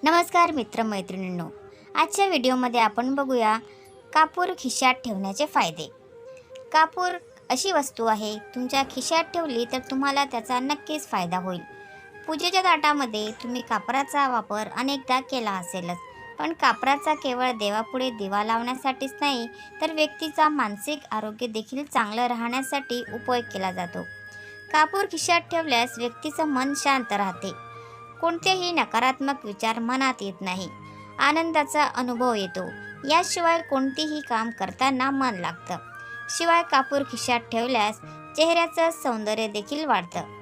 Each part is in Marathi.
नमस्कार मित्रमैत्रिणींनो, आजच्या व्हिडिओमध्ये आपण बघूया कापूर खिशात ठेवण्याचे फायदे। कापूर अशी वस्तू आहे, तुमच्या खिशात ठेवली तर तुम्हाला त्याचा नक्कीच फायदा होईल। पूजेच्या ताटामध्ये तुम्ही कापराचा वापर अनेकदा केला असेलच, पण कापराचा केवळ देवापुढे दिवा लावण्यासाठीच नाही तर व्यक्तीचा मानसिक आरोग्य देखील चांगलं राहण्यासाठी उपयोग केला जातो। कापूर खिशात ठेवल्यास व्यक्तीचं मन शांत राहते, कोणतेही नकारात्मक विचार मनात येत नाही, आनंदाचा अनुभव येतो। याशिवाय कोणतेही काम करताना मन लागतं। शिवाय कापूर खिशात ठेवल्यास चेहऱ्याचं सौंदर्य देखील वाढतं।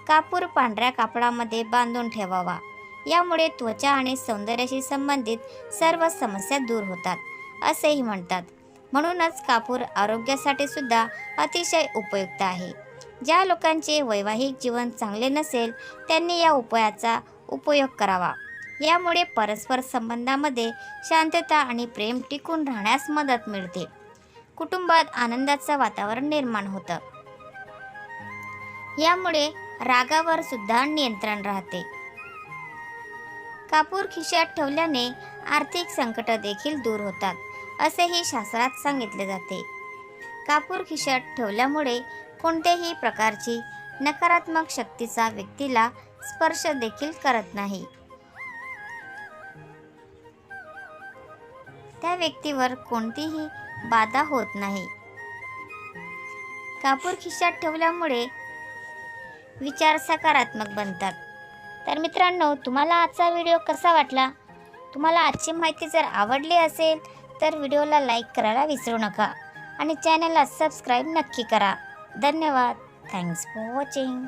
कापूर पांढऱ्या कापडामध्ये बांधून ठेवावा, यामुळे त्वचा आणि सौंदर्याशी संबंधित सर्व समस्या दूर होतात असेही म्हणतात। म्हणूनच कापूर आरोग्यासाठी सुद्धा अतिशय उपयुक्त आहे। ज्या लोकांचे वैवाहिक जीवन चांगले नसेल त्यांनी या उपायाचा उपयोग करावा, यामुळे परस्पर संबंधामध्ये शांतता आणि प्रेम टिकून राहण्यास मदत मिळते। कुटुंबात आनंदाचं वातावरण निर्माण होतं, यामुळे रागावर सुद्धा नियंत्रण राहते। कापूर खिशात ठेवल्याने आर्थिक संकट देखील दूर होतात असेही शास्त्रात सांगितले जाते। कापूर खिशात ठेवल्यामुळे कोणत्याही प्रकारची नकारात्मक शक्तीचा व्यक्तीला स्पर्श देखील करत नाही, त्या व्यक्तीवर कोणतीही बाधा होत नाही। कापूर खिशात ठेवल्यामुळे विचार सकारात्मक बनतात। तर मित्रांनो, तुम्हाला आजचा व्हिडिओ कसा वाटला? तुम्हाला आजची माहिती जर आवडली असेल तर व्हिडिओला लाईक करायला विसरू नका आणि चॅनलला सबस्क्राईब नक्की करा। धन्यवाद। Thanks for watching.